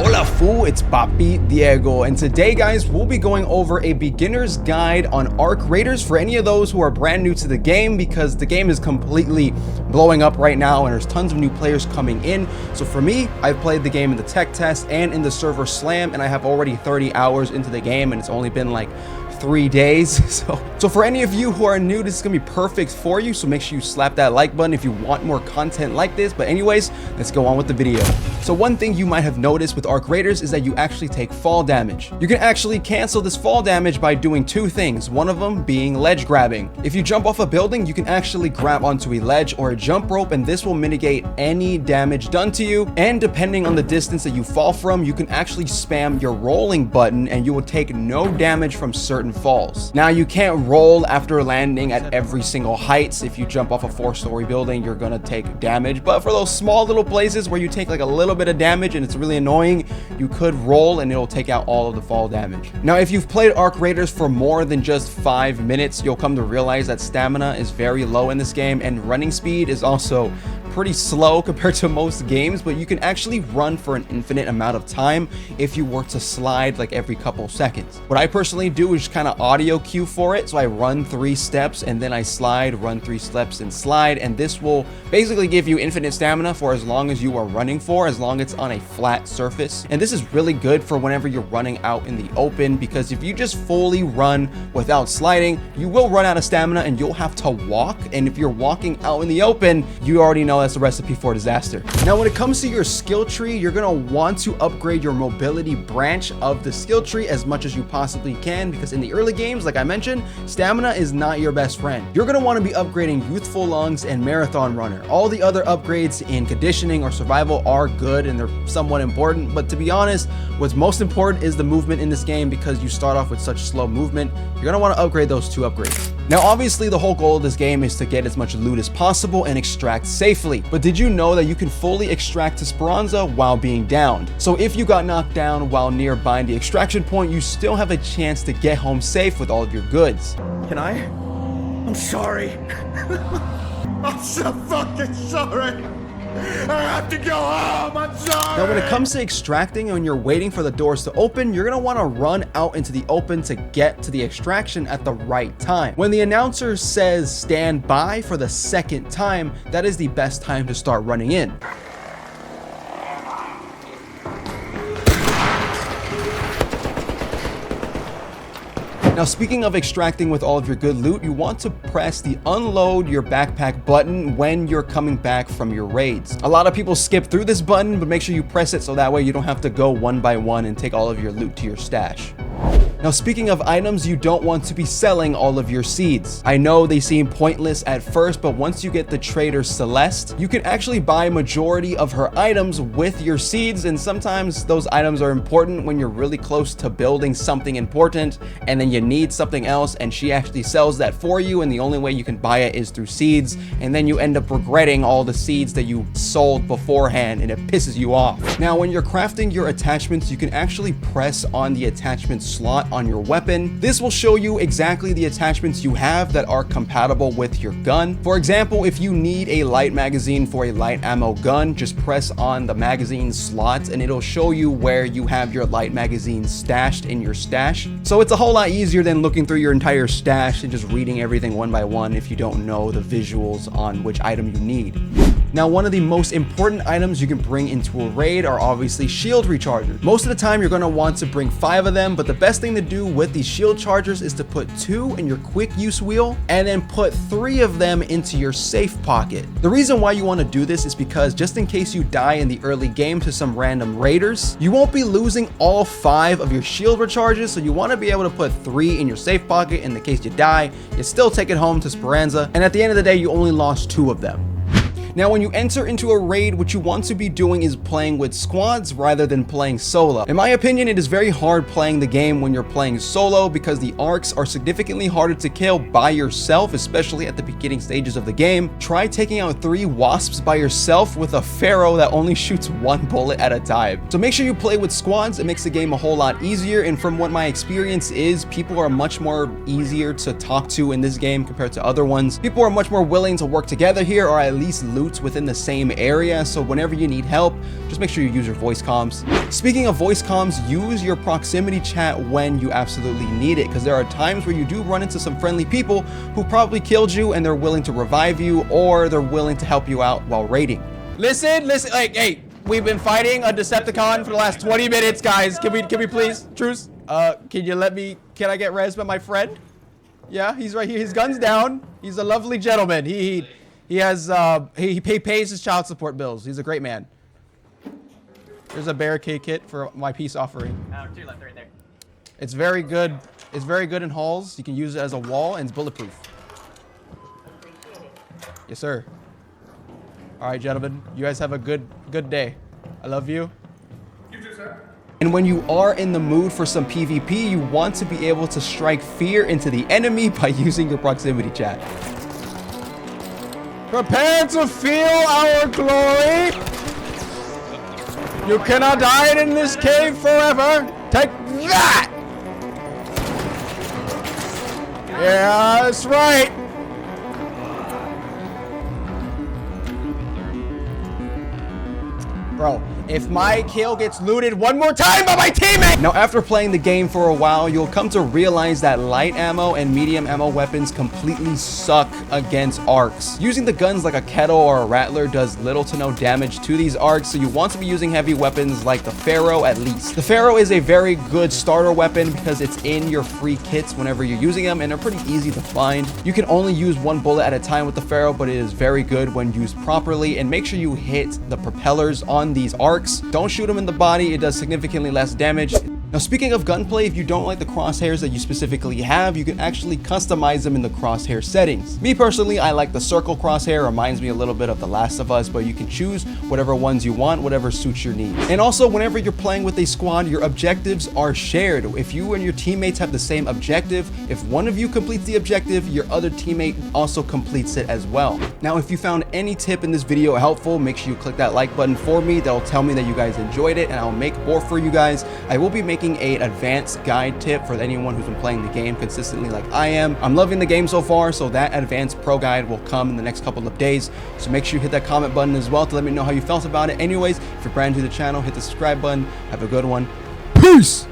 Hola fool, it's Papi Diego, and today guys we'll be going over a beginner's guide on Arc Raiders for any of those who are brand new to the game, because the game is completely blowing up right now and there's tons of new players coming in. So for me, I've played the game in the tech test and in the server slam, and I have already 30 hours into the game and it's only been like 3 days. So for any of you who are new, this is gonna be perfect for you, so make sure you slap that like button if you want more content like this. But anyways, let's go on with the video. So one thing you might have noticed with Arc Raiders is that you actually take fall damage. You can actually cancel this fall damage by doing two things, one of them being ledge grabbing. If you jump off a building, you can actually grab onto a ledge or a jump rope, and this will mitigate any damage done to you. And depending on the distance that you fall from, you can actually spam your rolling button and you will take no damage from certain falls. Now you can't roll after landing at every single height. If you jump off a 4-story building, you're gonna take damage, but for those small little places where you take like a little bit of damage and it's really annoying, you could roll and it'll take out all of the fall damage. Now if you've played Arc Raiders for more than just 5 minutes, you'll come to realize that stamina is very low in this game, and running speed is also pretty slow compared to most games, but you can actually run for an infinite amount of time if you were to slide like every couple seconds. What I personally do is just kind of audio cue for it, so I run 3 steps and then I slide, run 3 steps and slide, and this will basically give you infinite stamina for as long as you are running for, as long as it's on a flat surface. And this is really good for whenever you're running out in the open, because if you just fully run without sliding, you will run out of stamina and you'll have to walk, and if you're walking out in the open, you already know that's a recipe for disaster. Now when it comes to your skill tree, you're gonna want to upgrade your mobility branch of the skill tree as much as you possibly can, because in the early games, like I mentioned, stamina is not your best friend. You're gonna want to be upgrading youthful lungs and marathon runner. All the other upgrades in conditioning or survival are good and they're somewhat important, but to be honest, what's most important is the movement in this game, because you start off with such slow movement. You're gonna want to upgrade those 2 upgrades. Now obviously the whole goal of this game is to get as much loot as possible and extract safely, but did you know that you can fully extract to Speranza while being downed? So if you got knocked down while nearby the extraction point, you still have a chance to get home safe with all of your goods. Can I? I'm sorry. I'm so fucking sorry. I have to go home. I'm sorry. Now when it comes to extracting and you're waiting for the doors to open, you're gonna want to run out into the open to get to the extraction at the right time. When the announcer says stand by for the 2nd time, that is the best time to start running in. Now speaking of extracting with all of your good loot, you want to press the unload your backpack button when you're coming back from your raids. A lot of people skip through this button, but make sure you press it so that way you don't have to go one by one and take all of your loot to your stash. Now speaking of items, you don't want to be selling all of your seeds. I know they seem pointless at first, but once you get the trader Celeste, you can actually buy majority of her items with your seeds, and sometimes those items are important when you're really close to building something important and then you need something else, and she actually sells that for you, and the only way you can buy it is through seeds, and then you end up regretting all the seeds that you sold beforehand and it pisses you off. Now when you're crafting your attachments, you can actually press on the attachment slot on your weapon. This will show you exactly the attachments you have that are compatible with your gun. For example, if you need a light magazine for a light ammo gun, just press on the magazine slots and it'll show you where you have your light magazine stashed in your stash. So it's a whole lot easier than looking through your entire stash and just reading everything one by one if you don't know the visuals on which item you need. Now, one of the most important items you can bring into a raid are obviously shield rechargers. Most of the time you're going to want to bring 5 of them, but the best thing to do with these shield chargers is to put 2 in your quick use wheel and then put 3 of them into your safe pocket. The reason why you want to do this is because just in case you die in the early game to some random raiders, you won't be losing all 5 of your shield recharges, so you want to be able to put 3 in your safe pocket in the case you die. You still take it home to Speranza, and at the end of the day you only lost 2 of them. Now, when you enter into a raid, what you want to be doing is playing with squads rather than playing solo. In my opinion, it is very hard playing the game when you're playing solo because the arcs are significantly harder to kill by yourself, especially at the beginning stages of the game. Try taking out 3 wasps by yourself with a pharaoh that only shoots 1 bullet at a time. So make sure you play with squads. It makes the game a whole lot easier, and from what my experience is, people are much more easier to talk to in this game compared to other ones. People are much more willing to work together here, or at least loot within the same area, so whenever you need help, just make sure you use your voice comms. Speaking of voice comms, use your proximity chat when you absolutely need it, because there are times where you do run into some friendly people who probably killed you and they're willing to revive you, or they're willing to help you out while raiding. Listen, like, hey, we've been fighting a Decepticon for the last 20 minutes, guys. Can we please, truce? Can I get res by my friend? Yeah, he's right here. His gun's down. He's a lovely gentleman. He pays his child support bills. He's a great man. There's a barricade kit for my peace offering. To your left, right there. It's very good. It's very good in halls. You can use it as a wall, and it's bulletproof. Yes, sir. All right, gentlemen. You guys have a good day. I love you. You too, sir. And when you are in the mood for some PvP, you want to be able to strike fear into the enemy by using your proximity chat. Prepare to feel our glory. You cannot hide in this cave forever. Take that! Yeah, that's right. Bro, if my kill gets looted one more time by my teammate! Now, after playing the game for a while, you'll come to realize that light ammo and medium ammo weapons completely suck against arcs. Using the guns like a kettle or a rattler does little to no damage to these arcs, so you want to be using heavy weapons like the Pharaoh at least. The Pharaoh is a very good starter weapon because it's in your free kits whenever you're using them, and they're pretty easy to find. You can only use one bullet at a time with the Pharaoh, but it is very good when used properly, and make sure you hit the propellers on these arcs. Don't shoot them in the body, it does significantly less damage. Now, speaking of gunplay, if you don't like the crosshairs that you specifically have, you can actually customize them in the crosshair settings. Me personally, I like the circle crosshair, reminds me a little bit of The Last of Us, but you can choose whatever ones you want, whatever suits your needs. And also, whenever you're playing with a squad, your objectives are shared. If you and your teammates have the same objective, if one of you completes the objective, your other teammate also completes it as well. Now, if you found any tip in this video helpful, make sure you click that like button for me. That'll tell me that you guys enjoyed it, and I'll make more for you guys. I will be making an advanced guide tip for anyone who's been playing the game consistently like I am. I'm loving the game so far, so that advanced pro guide will come in the next couple of days. So make sure you hit that comment button as well to let me know how you felt about it. Anyways, if you're brand new to the channel, hit the subscribe button. Have a good one. Peace!